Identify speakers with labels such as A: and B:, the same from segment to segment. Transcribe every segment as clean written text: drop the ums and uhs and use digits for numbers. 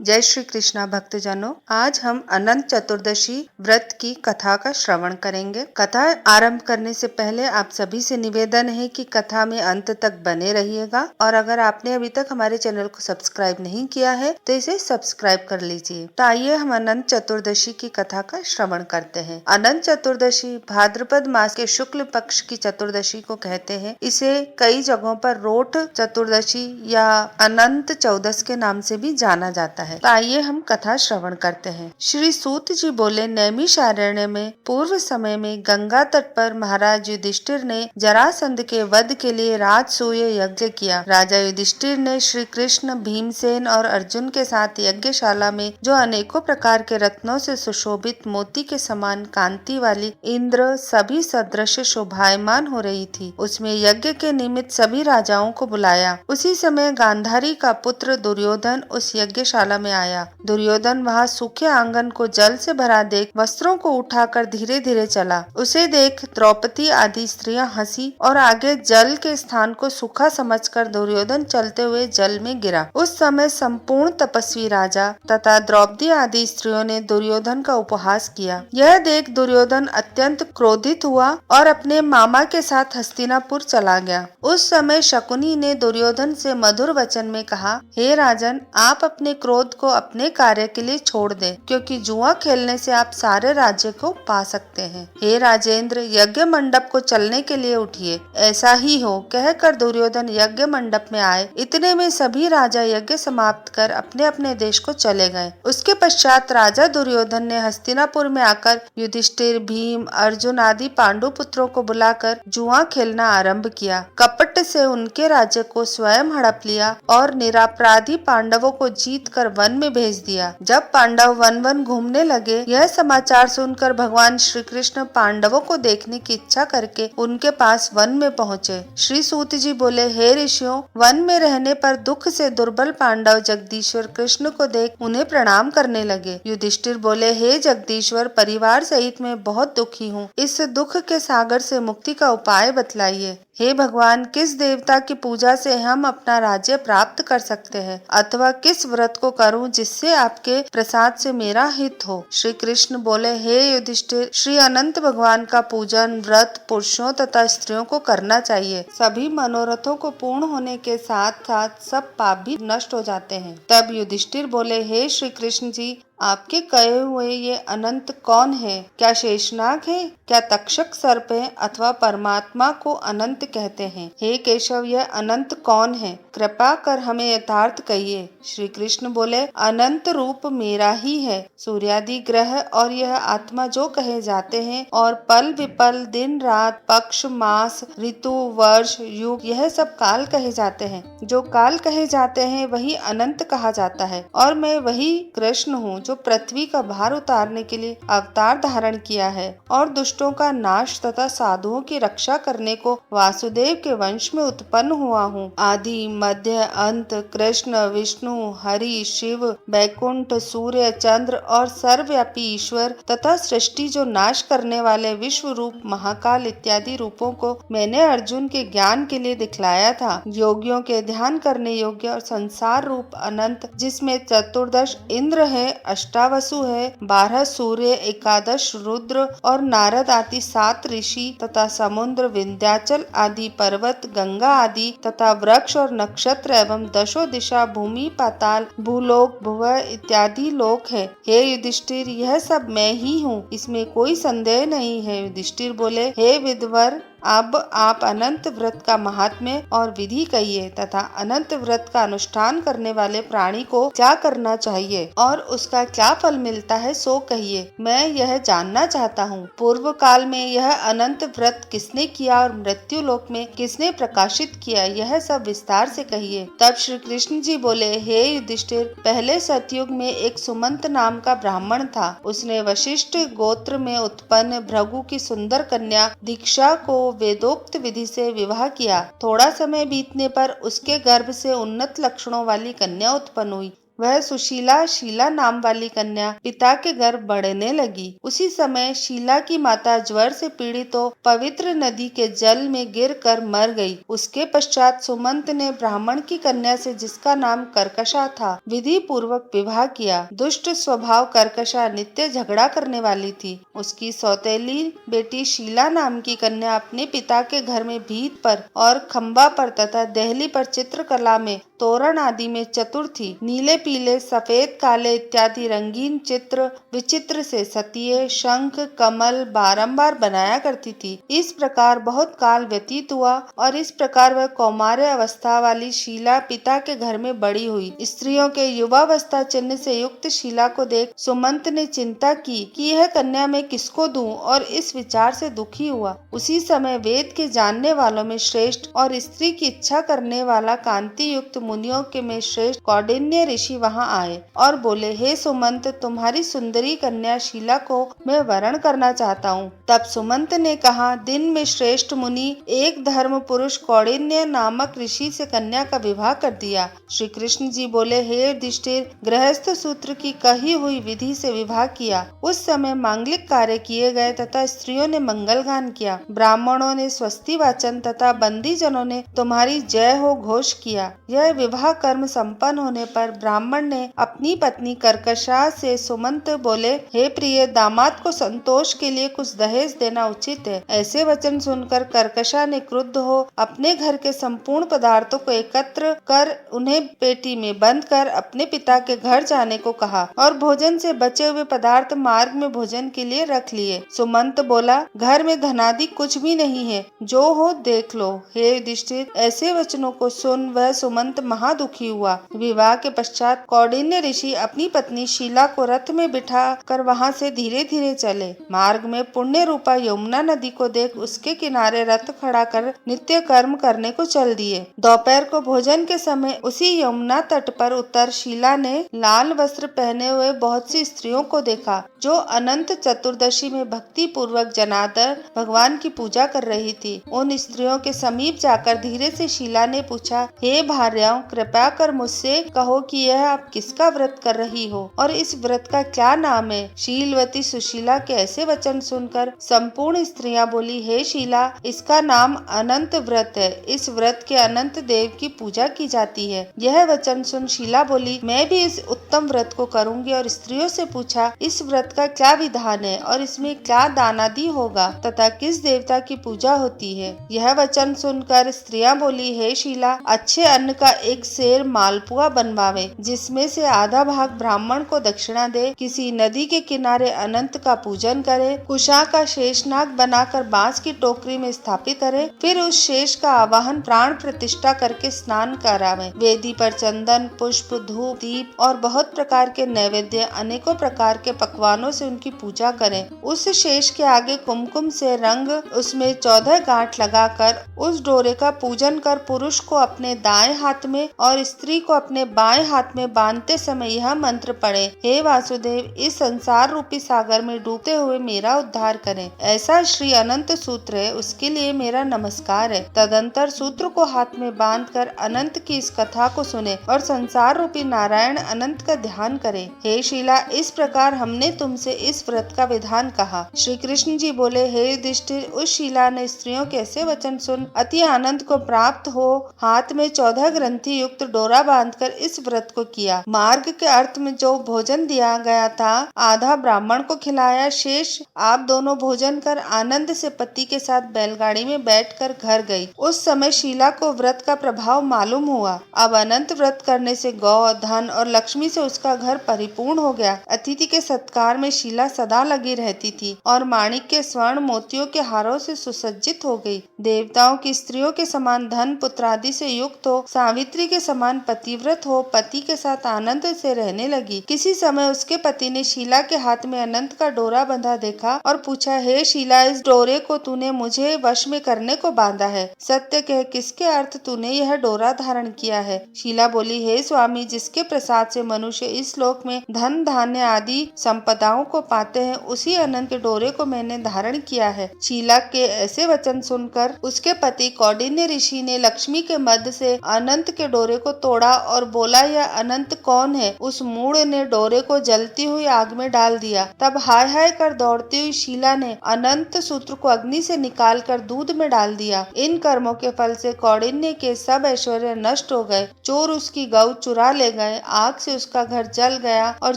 A: जय श्री कृष्णा भक्तजनों, आज हम अनंत चतुर्दशी व्रत की कथा का श्रवण करेंगे। कथा आरंभ करने से पहले आप सभी से निवेदन है कि कथा में अंत तक बने रहिएगा और अगर आपने अभी तक हमारे चैनल को सब्सक्राइब नहीं किया है तो इसे सब्सक्राइब कर लीजिए। तो आइए हम अनंत चतुर्दशी की कथा का श्रवण करते हैं। अनंत चतुर्दशी भाद्रपद मास के शुक्ल पक्ष की चतुर्दशी को कहते हैं। इसे कई जगहों पर रोट चतुर्दशी या अनंत चौदस के नाम से भी जाना जाता है। तो आइए हम कथा श्रवण करते हैं। श्री सूत जी बोले, नैमिषारण्य में पूर्व समय में गंगा तट पर महाराज युधिष्ठिर ने जरासंध के वध के लिए राजसूय यज्ञ किया। राजा युधिष्ठिर ने श्री कृष्ण, भीमसेन और अर्जुन के साथ यज्ञशाला में जो अनेकों प्रकार के रत्नों से सुशोभित मोती के समान कांति वाली इंद्र सभी सदृश शोभायमान हो रही थी, उसमें यज्ञ के निमित्त सभी राजाओं को बुलाया। उसी समय गांधारी का पुत्र दुर्योधन उस यज्ञशाला में आया। दुर्योधन वहां सूखे आंगन को जल से भरा देख वस्त्रों को उठाकर धीरे धीरे चला। उसे देख द्रौपदी आदि स्त्रियां हंसी और आगे जल के स्थान को सूखा समझकर दुर्योधन चलते हुए जल में गिरा। उस समय संपूर्ण तपस्वी राजा तथा द्रौपदी आदि स्त्रियों ने दुर्योधन का उपहास किया। यह देख दुर्योधन अत्यंत क्रोधित हुआ और अपने मामा के साथ हस्तिनापुर चला गया। उस समय शकुनी ने दुर्योधन से मधुर वचन में कहा, हे राजन, आप अपने क्रोध को अपने कार्य के लिए छोड़ दें, क्योंकि जुआ खेलने से आप सारे राज्य को पा सकते हैं। हे राजेंद्र, यज्ञ मंडप को चलने के लिए उठिए। ऐसा ही हो कहकर दुर्योधन यज्ञ मंडप में आए। इतने में सभी राजा यज्ञ समाप्त कर अपने अपने देश को चले गए। उसके पश्चात राजा दुर्योधन ने हस्तिनापुर में आकर युधिष्ठिर, भीम, अर्जुन आदि पांडु पुत्रों को बुलाकर जुआ खेलना आरंभ किया। कपट से उनके राज्य को स्वयं हड़प लिया और निरापराधी पांडवों को जीत कर वन में भेज दिया। जब पांडव वन वन घूमने लगे, यह समाचार सुनकर भगवान श्री कृष्ण पांडवों को देखने की इच्छा करके उनके पास वन में पहुँचे। श्री सूत जी बोले, हे ऋषियों, वन में रहने पर दुख से दुर्बल पांडव जगदीश्वर कृष्ण को देख उन्हें प्रणाम करने लगे। युधिष्ठिर बोले, हे जगदीश्वर, परिवार सहित मैं बहुत दुखी हूँ। इस दुख के सागर से मुक्ति का उपाय बतलाइए। हे भगवान, किस देवता की पूजा से हम अपना राज्य प्राप्त कर सकते हैं अथवा किस व्रत को करूं जिससे आपके प्रसाद से मेरा हित हो। श्री कृष्ण बोले, हे युधिष्ठिर, श्री अनंत भगवान का पूजन व्रत पुरुषों तथा स्त्रियों को करना चाहिए। सभी मनोरथों को पूर्ण होने के साथ साथ सब पाप भी नष्ट हो जाते हैं। तब युधिष्ठिर बोले, हे श्री कृष्ण जी, आपके कहे हुए ये अनंत कौन है? क्या शेषनाग है? क्या तक्षक सर्प है? अथवा परमात्मा को अनंत कहते हैं? हे केशव, यह अनंत कौन है? कृपा कर हमें यथार्थ कहिए। श्री कृष्ण बोले, अनंत रूप मेरा ही है। सूर्यादि ग्रह और यह आत्मा जो कहे जाते हैं और पल विपल, दिन रात, पक्ष मास, ऋतु, वर्ष, युग, यह सब काल कहे जाते हैं। जो काल कहे जाते हैं वही अनंत कहा जाता है और मैं वही कृष्ण हूँ जो पृथ्वी का भार उतारने के लिए अवतार धारण किया है और दुष्टों का नाश तथा साधुओं की रक्षा करने को वासुदेव के वंश में उत्पन्न हुआ हूँ। आदि मध्य अंत कृष्ण, विष्णु, हरि, शिव, बैकुंठ, सूर्य, चंद्र और सर्वव्यापी ईश्वर तथा सृष्टि जो नाश करने वाले विश्व रूप, महाकाल इत्यादि रूपों को मैंने अर्जुन के ज्ञान के लिए दिखलाया था। योगियों के ध्यान करने योग्य और संसार रूप अनंत, जिसमें चतुर्दश इंद्र है, अष्टावसु है, 12 सूर्य, 11 रुद्र और नारद आदि 7 ऋषि तथा समुद्र, विंध्याचल आदि पर्वत, गंगा आदि तथा वृक्ष और नक्षत्र एवं दशो दिशा, भूमि, पाताल, भूलोक, भुव इत्यादि लोक है। हे युधिष्ठिर, यह सब मैं ही हूँ, इसमें कोई संदेह नहीं है। युधिष्ठिर बोले, हे विद्वर, अब आप अनंत व्रत का महात्म्य और विधि कहिए तथा अनंत व्रत का अनुष्ठान करने वाले प्राणी को क्या करना चाहिए और उसका क्या फल मिलता है सो कहिए। मैं यह जानना चाहता हूँ। पूर्व काल में यह अनंत व्रत किसने किया और मृत्यु लोक में किसने प्रकाशित किया, यह सब विस्तार से कहिए। तब श्री कृष्ण जी बोले, हे युधिष्ठिर, पहले सतयुग में एक सुमंत नाम का ब्राह्मण था। उसने वशिष्ठ गोत्र में उत्पन्न भृगु की सुंदर कन्या दीक्षा को वेदोक्त विधि से विवाह किया। थोड़ा समय बीतने पर उसके गर्भ से उन्नत लक्षणों वाली कन्या उत्पन्न हुई। वह सुशीला शीला नाम वाली कन्या पिता के घर बढ़ने लगी। उसी समय शीला की माता ज्वर से पीड़ित हो पवित्र नदी के जल में गिरकर मर गई। उसके पश्चात सुमंत ने ब्राह्मण की कन्या से, जिसका नाम कर्कशा था, विधि पूर्वक विवाह किया। दुष्ट स्वभाव कर्कशा नित्य झगड़ा करने वाली थी। उसकी सौतेली बेटी शीला नाम की कन्या अपने पिता के घर में भीत पर और खंबा पर तथा देहली पर चित्रकला में, तोरण आदि में चतुर थी। नीले पीले सफेद काले इत्यादि रंगीन चित्र विचित्र से सतिये शंख कमल बारंबार बनाया करती थी। इस प्रकार बहुत काल व्यतीत हुआ और इस प्रकार वह कौमार्य अवस्था वाली शीला पिता के घर में बड़ी हुई। स्त्रियों के युवावस्था चिन्ह से युक्त शीला को देख सुमंत ने चिंता की कि यह कन्या मैं किसको दूं, और इस विचार से दुखी हुआ। उसी समय वेद के जानने वालों में श्रेष्ठ और स्त्री की इच्छा करने वाला कांति युक्त मुनियों के में श्रेष्ठ कौंडिन्य ऋषि वहां आए और बोले, हे सुमंत, तुम्हारी सुंदरी कन्या शीला को मैं वरण करना चाहता हूँ। तब सुमंत ने कहा, दिन में श्रेष्ठ मुनि एक धर्म पुरुष कौंडिन्य नामक ऋषि से कन्या का विवाह कर दिया। श्री कृष्ण जी बोले, हे युधिष्ठिर, गृहस्थ सूत्र की कही हुई विधि से विवाह किया। उस समय मांगलिक कार्य किए गए तथा स्त्रियों ने मंगल गान किया। ब्राह्मणों ने स्वस्ति वाचन तथा बंदी जनों ने तुम्हारी जय हो घोष किया। यह विवाह कर्म संपन्न होने पर ब्राह्मण ने अपनी पत्नी कर्कशा से सुमंत बोले, हे प्रिय, दामाद को संतोष के लिए कुछ दहेज देना उचित है। ऐसे वचन सुनकर कर्कशा ने क्रुद्ध हो अपने घर के संपूर्ण पदार्थों को एकत्र कर उन्हें पेटी में बंद कर अपने पिता के घर जाने को कहा और भोजन से बचे हुए पदार्थ मार्ग में भोजन के लिए रख लिए। सुमंत बोला, घर में धनादि कुछ भी नहीं है, जो हो देख लो। हे युधिष्ठिर, ऐसे वचनों को सुन वह सुमंत महादुखी हुआ। विवाह के पश्चात कौंडिन्य ऋषि अपनी पत्नी शीला को रथ में बिठा कर वहां से धीरे धीरे चले। मार्ग में पुण्य रूपा यमुना नदी को देख उसके किनारे रथ खड़ा कर नित्य कर्म करने को चल दिए। दोपहर को भोजन के समय उसी यमुना तट पर उतर शीला ने लाल वस्त्र पहने हुए बहुत सी स्त्रियों को देखा, जो अनंत चतुर्दशी में भक्ति पूर्वक जनार्दन भगवान की पूजा कर रही थी। उन स्त्रियों के समीप जाकर धीरे से शीला ने पूछा, हे भार्याओं, कृपया कर मुझसे कहो कि यह आप किसका व्रत कर रही हो और इस व्रत का क्या नाम है। शीलवती सुशीला के ऐसे वचन सुनकर संपूर्ण स्त्रियां बोली, हे शीला, इसका नाम अनंत व्रत है। इस व्रत के अनंत देव की पूजा की जाती है। यह वचन सुन शीला बोली, मैं भी इस उत्तम व्रत को करूंगी और स्त्रियों से पूछा, इस व्रत का क्या विधान है और इसमें क्या दानादि होगा तथा किस देवता की पूजा होती है। यह वचन सुनकर स्त्रियां बोली, हे शीला, अच्छे अन्न का एक सेर मालपुआ बनवावे, जिसमें से आधा भाग ब्राह्मण को दक्षिणा दे, किसी नदी के किनारे अनंत का पूजन करे, कुशा का शेषनाग बनाकर बांस की टोकरी में स्थापित करे, फिर उस शेष का आवाहन प्राण प्रतिष्ठा करके स्नान करावे, वेदी पर चंदन पुष्प धूप दीप और बहुत प्रकार के नैवेद्य अनेकों प्रकार के पकवानों से उनकी पूजा करें। उस शेष के आगे कुमकुम से रंग उसमें 14 गांठ लगाकर उस डोरे का पूजन कर पुरुष को अपने दाएं हाथ में और स्त्री को अपने बाएं हाथ में बांधते समय यह मंत्र पढ़े, हे वासुदेव, इस संसार रूपी सागर में डूबते हुए मेरा उद्धार करें। ऐसा श्री अनंत सूत्र है, उसके लिए मेरा नमस्कार है। तदंतर सूत्र को हाथ में बांधकर अनंत की इस कथा को सुने और संसार रूपी नारायण अनंत का ध्यान करें। हे शीला, इस प्रकार हमने तुमसे इस व्रत का विधान कहा। श्री कृष्ण जी बोले, हे युधिष्ठिर, उस शीला ने स्त्रियों के ऐसे वचन सुन अति आनंद को प्राप्त हो हाथ में 14 ग्रंथि युक्त डोरा बांधकर इस व्रत को किया। मार्ग के अर्थ में जो भोजन दिया गया था आधा ब्राह्मण को खिलाया, शेष आप दोनों भोजन कर आनंद से पति के साथ बैलगाड़ी में बैठकर घर गई। उस समय शीला को व्रत का प्रभाव मालूम हुआ। अब अनंत व्रत करने से गौ धन और लक्ष्मी से उसका घर परिपूर्ण हो गया। अतिथि के सत्कार में शीला सदा लगी रहती थी और माणिक्य स्वर्ण मोतियों के हारों से सुसज्जित हो गई। देवताओं की स्त्रियों के समान धन पुत्र आदि से युक्त हो, सावित्री के समान पतिव्रत हो, पति के साथ आनंद से रहने लगी। किसी समय उसके पति ने शीला के हाथ में अनंत का डोरा बंधा देखा और पूछा, हे शीला, इस डोरे को तूने मुझे वश में करने को बांधा है, सत्य कह, किसके अर्थ तूने यह डोरा धारण किया है। शीला बोली, हे स्वामी, जिसके प्रसाद से मनुष्य इस लोक में धन धान्य आदि संपदाओं को पाते हैं, उसी अनंत के डोरे को मैंने धारण किया है। शीला के ऐसे वचन सुनकर उसके पति कौंडिन्य ऋषि ने लक्ष्मी के मध्य से अनंत के डोरे को तोड़ा और बोला, यह अनंत कौन है। उस मूढ़ ने डोरे को जलती हुई आग में डाल दिया। तब हाय हाय कर दौड़ती हुई शीला ने अनंत सूत्र को अग्नि से निकाल कर दूध में डाल दिया। इन कर्मों के फल से कौंडिन्य के सब ऐश्वर्य नष्ट हो गए। चोर उसकी गऊ चुरा ले गए, आग से उसका घर जल गया और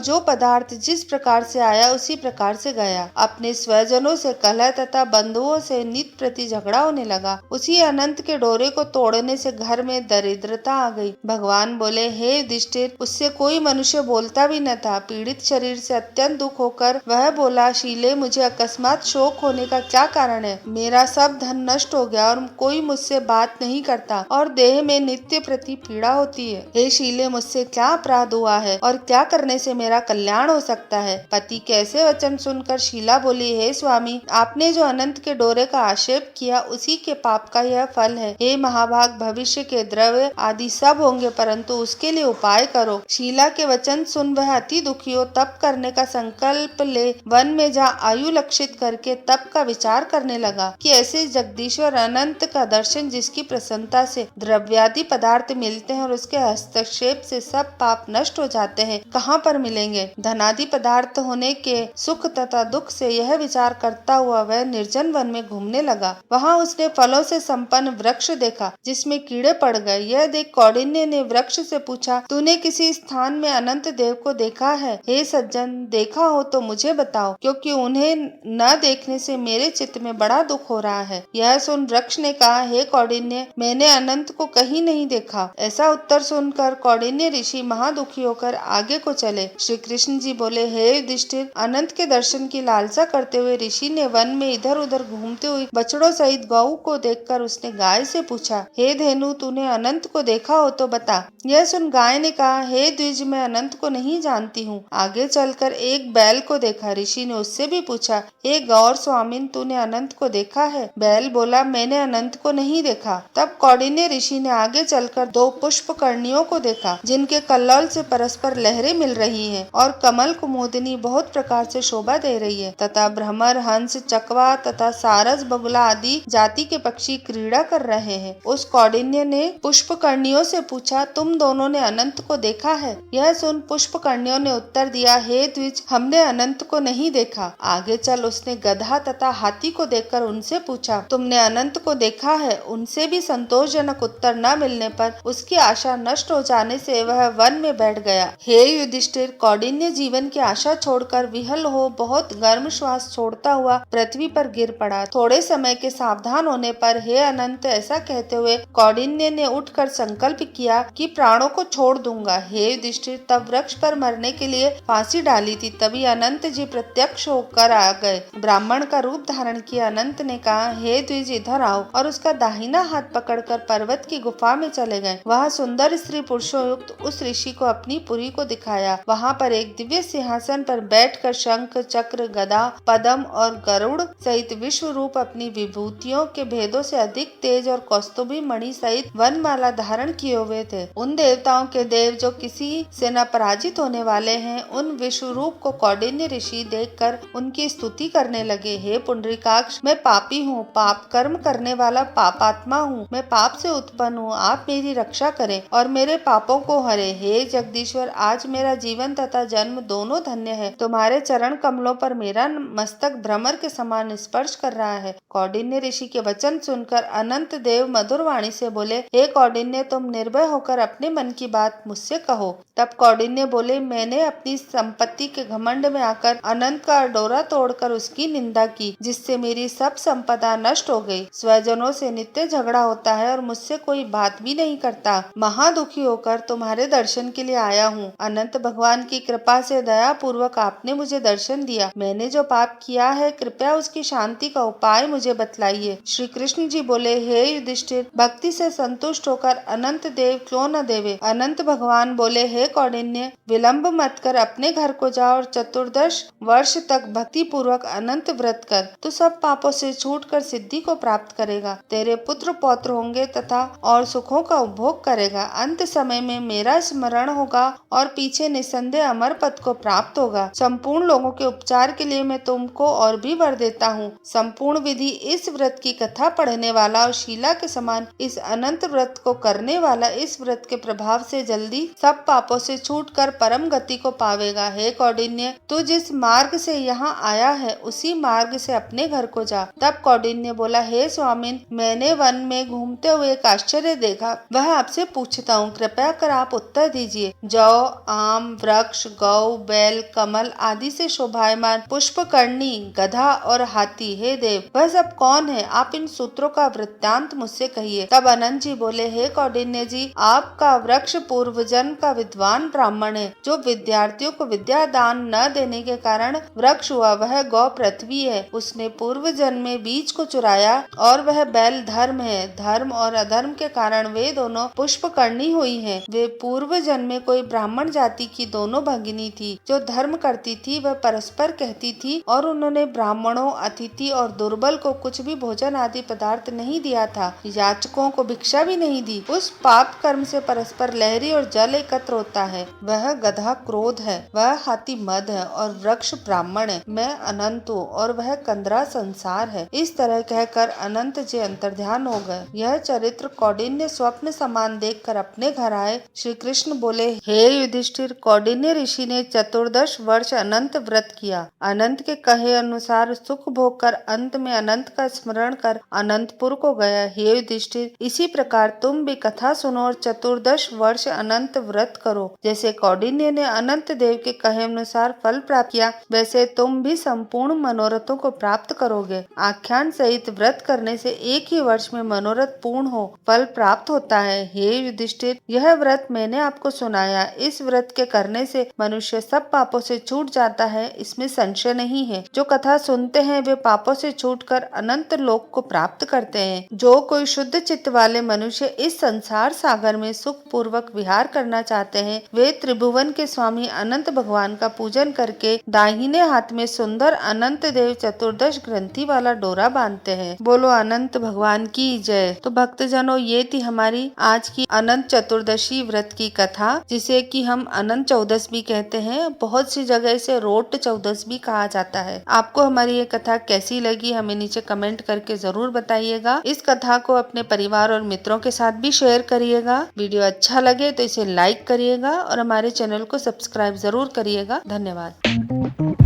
A: जो पदार्थ जिस प्रकार से आया उसी प्रकार से गया। अपने स्वजनों से कलह तथा बंधुओं से नित प्रति झगड़ा होने लगा। उसी अनंत के डोरे को तोड़ने से घर में दरिद्रता आ गई। भगवान बोले, हे युधिष्ठिर, उससे कोई मनुष्य बोलता भी न था। पीड़ित शरीर से अत्यंत दुख होकर वह बोला, शीले, मुझे अकस्मात शोक होने का क्या कारण है। मेरा सब धन नष्ट हो गया और कोई मुझसे बात नहीं करता और देह में नित्य प्रति पीड़ा होती है। हे शीले, मुझसे क्या अपराध हुआ है और क्या करने से मेरा कल्याण हो सकता है। पति कैसे वचन सुनकर शीला बोली, हे स्वामी, आपने जो अनंत के डोरे का आक्षेप किया उसी के पाप का यह फल है। हे महाभाग, भविष्य के द्रव्य आदि सब होंगे, परंतु उसके लिए उपाय करो। शीला के वचन सुन वह अति दुखी हो तप करने का संकल्प ले वन में जा आयु लक्षित करके तप का विचार करने लगा कि ऐसे जगदीश्वर अनंत का दर्शन जिसकी प्रसन्नता से द्रव्यादि पदार्थ मिलते हैं और उसके हस्तक्षेप से सब पाप नष्ट हो जाते हैं, कहाँ पर मिलेंगे। धनादि पदार्थ होने के सुख तथा दुख से यह विचार करता हुआ वह निर्जन वन में घूमने लगा। वहाँ उसने फलों से संपन्न वृक्ष देखा जिसमें कीड़े पड़ गए। यह देख कौंडिन्य ने वृक्ष से पूछा, तूने किसी स्थान में अनंत देव को देखा है? हे सज्जन, देखा हो तो मुझे बताओ, क्योंकि उन्हें न देखने से मेरे चित्त में बड़ा दुख हो रहा है। यह सुन वृक्ष ने कहा, हे कौंडिन्य, मैंने अनंत को कहीं नहीं देखा। ऐसा उत्तर सुनकर कौंडिन्य ऋषि महादुखी होकर आगे को चले। श्री कृष्ण जी बोले, हे युधिष्ठिर, अनंत के दर्शन की लालसा करते हुए ऋषि ने वन में इधर उधर घूमते हुए बछड़ों सहित गौ को देखकर उसने गाय से पूछा, हे धेनु, तूने अनंत को देखा हो तो बता। यह सुन गाय ने कहा, हे द्विज, मैं अनंत को नहीं जानती हूँ। आगे चलकर एक बैल को देखा। ऋषि ने उससे भी पूछा, हे गौर स्वामिन, तूने अनंत को देखा है? बैल बोला, मैंने अनंत को नहीं देखा। तब कौंडिन्य ऋषि ने आगे चलकर दो पुष्पकर्णियों को देखा जिनके कल्लोल से परस्पर लहरें मिल रही हैं और कमल कुमुदिनी बहुत प्रकार से शोभा दे रही है तथा भ्रमर, हंस, चकवा तथा सारस, बगुला आदि जाति के पक्षी क्रीड़ा कर रहे हैं। उस कौंडिन्य ने पुष्पकर्णियों से पूछा, तुम दोनों ने अनंत को देखा है? यह सुन पुष्पकर्णियों ने उत्तर दिया, हे द्विज, हमने अनंत को नहीं देखा। आगे चल उसने गधा तथा हाथी को देखकर उनसे पूछा, तुमने अनंत को देखा है? उनसे भी संतोषजनक उत्तर न मिलने पर उसकी आशा नष्ट हो जाने से वह वन में बैठ गया। हे युधिष्ठिर, कौंडिन्य जीवन की आशा छोड़कर विहल हो बहुत गर्म श्वास छोड़ता हुआ पृथ्वी पर गिर पड़ा। थोड़े समय के सावधान होने पर, हे अनंत, ऐसा कहते हुए कौंडिन्य ने उठकर संकल्प किया कि प्राणों को छोड़ दूंगा। हे युधिष्ठिर, तब वृक्ष पर मरने के लिए फांसी डाली थी, तभी अनंत जी प्रत्यक्ष होकर आ गए। ब्राह्मण का रूप धारण किया अनंत ने कहा, हे द्विज, इधर आओ, और उसका दाहिना हाथ पकड़कर पर्वत की गुफा में चले गए। वहाँ सुंदर स्त्री पुरुषों युक्त उस ऋषि को अपनी पुरी को दिखाया। वहाँ पर एक दिव्य सिंहासन पर बैठकर शंख, चक्र, गदा, पद्म और गरुड़ सहित विश्व रूप अपनी विभूतियों के भेदों से अधिक तेज और कौस्तुभी मणि सहित वनमाला धारण किए हुए थे। उन देवताओं के देव जो किसी से न पराजित होने वाले हैं, उन विश्व रूप को कौंडिन्य ऋषि देखकर उनकी स्तुति करने लगे। हे पुंडरीकाक्ष, मैं पापी हूँ, पाप कर्म करने वाला पापात्मा हूँ, मैं पाप से उत्पन्न हूँ, आप मेरी रक्षा करें और मेरे पापों को हरे। हे जगदीश्वर, आज मेरा जीवन तथा जन्म दोनों धन्य है। तुम्हारे चरण कमलों पर मेरा मस्तक भ्रमर के समान स्पर्श कर रहा है। कौंडिन्य ऋषि के वचन सुनकर अनंत देव मधुर वाणी से बोले, हे कौंडिन्य, तुम निर्भय होकर अपने मन की बात मुझसे कहो। तब कौंडिन्य बोले, मैंने अपनी संपत्ति के घमंड में आकर अनंत का डोरा तोड़कर उसकी निंदा की, जिससे मेरी सब संपदा नष्ट हो गई। स्वजनों से नित्य झगड़ा होता है और मुझसे कोई बात भी नहीं करता। महादुखी होकर तुम्हारे दर्शन के लिए आया हूँ। अनंत भगवान की कृपा से दया पूर्वक आपने मुझे दर्शन दिया। मैंने जो पाप किया है, कृपया उसकी शांति का उपाय मुझे बतलाइए। श्री कृष्ण जी बोले, हे युधिष्ठिर, भक्ति से संतुष्ट होकर अनंत देव क्यों न देवे। अनंत भगवान बोले, हे कौंडिन्य, विलंब मत कर, अपने घर को जाओ और 14 वर्ष तक भक्ति पूर्वक अनंत व्रत कर। तू सब पापों से छूटकर सिद्धि को प्राप्त करेगा। तेरे पुत्र पौत्र होंगे तथा और सुखों का उपभोग करेगा। अंत समय में मेरा स्मरण होगा और पीछे निसंदेह अमर पद को प्राप्त होगा। संपूर्ण लोगों के उपचार के लिए मैं तुमको और भी वर देता हूँ। संपूर्ण विधि इस व्रत की कथा पढ़ने वाला और शीला के समान इस अनंत व्रत को करने वाला इस व्रत के प्रभाव से जल्दी जल्दी सब पापों से छूटकर परम गति को पावेगा। हे कौंडिन्य, तू जिस मार्ग से यहाँ आया है उसी मार्ग से अपने घर को जा। तब कौंडिन्य बोला, हे स्वामिन, मैंने वन में घूमते हुए एक आश्चर्य देखा, वह आपसे पूछता हूँ, कृपया कर आप उत्तर दीजिए। जौ, आम, वृक्ष, गौ, बैल, कमल आदि से शोभायमान पुष्पकर्णी, गधा और हाथी, हे देव, वह सब कौन है? आप इन सूत्रों का वृत्तांत मुझसे कहिए। तब अनंत जी बोले, हे कौंडिन्य जी, आपका वृक्ष पूर्व जन्म का विद्वान ब्राह्मण है, जो विद्यार्थियों को विद्या दान न देने के कारण वृक्ष हुआ। वह गौ पृथ्वी है, उसने पूर्व जन्म में बीज को चुराया, और वह बैल धर्म है, धर्म और अधर्म के कारण वे दोनों पुष्पकर्णी हुई हैं। वे पूर्व जन्म में कोई ब्राह्मण जाति की दोनों भगिनी थी, जो धर्म करती थी, वह परस्पर कहती थी, और उन्होंने ब्राह्मणों, अतिथि और दुर्बल को कुछ भी भोजन आदि पदार्थ नहीं दिया था, याचकों को भिक्षा भी नहीं दी। उस पाप कर्म से परस्पर लहरी और जल एकत्र होता है। वह गधा क्रोध है, वह हाथी मद है, और वृक्ष ब्राह्मण है। मैं अनंत हूँ और वह कंदरा संसार है। इस तरह कहकर अनंत जी अंतर्ध्यान हो गए। यह चरित्र कौंडिन्य स्वप्न समान देखकर अपने घर आए। श्री कृष्ण बोले, हे युधिष्ठिर, कौंडिन्य ऋषि ने 14 वर्ष अनंत व्रत किया। अनंत के कहे अनुसार सुख भोग कर अंत में अनंत का स्मरण कर अनंतपुर को गया। हे युधिष्ठिर, इसी प्रकार तुम भी कथा सुनो और 14 वर्ष अनंत व्रत करो। जैसे कौंडिन्य ने अनंत देव के कहे अनुसार फल प्राप्त किया, वैसे तुम भी संपूर्ण मनोरथों को प्राप्त करोगे। आख्यान सहित व्रत करने से एक ही वर्ष में मनोरथ पूर्ण हो फल प्राप्त होता है। हे युधिष्ठिर, यह व्रत मैंने आपको सुनाया। इस व्रत के करने से मनुष्य सब पापों से छूट जाता है, इसमें संशय नहीं है। जो कथा सुनते हैं वे पापों से छूटकर अनंत लोक को प्राप्त करते हैं। जो कोई शुद्ध चित्त वाले मनुष्य इस संसार सागर में सुख पूर्वक विहार करना चाहते हैं, वे त्रिभुवन के स्वामी अनंत भगवान का पूजन करके दाहिने हाथ में सुंदर अनंत देव 14 ग्रंथि वाला डोरा बांधते हैं। बोलो अनंत भगवान की जय। तो भक्तजनों, ये थी हमारी आज की अनंत चतुर्दशी व्रत की कथा, जिसे कि हम अनंत चौदस भी कहते हैं। बहुत सी जगह इसे रोट चौदस भी कहा जाता है। आपको हमारी ये कथा कैसी लगी हमें नीचे कमेंट करके जरूर बताइएगा। इस कथा को अपने परिवार और मित्रों के साथ भी शेयर करिएगा। वीडियो अच्छा लगे तो इसे लाइक करिएगा और हमारे चैनल को सब्सक्राइब जरूर करिएगा। धन्यवाद।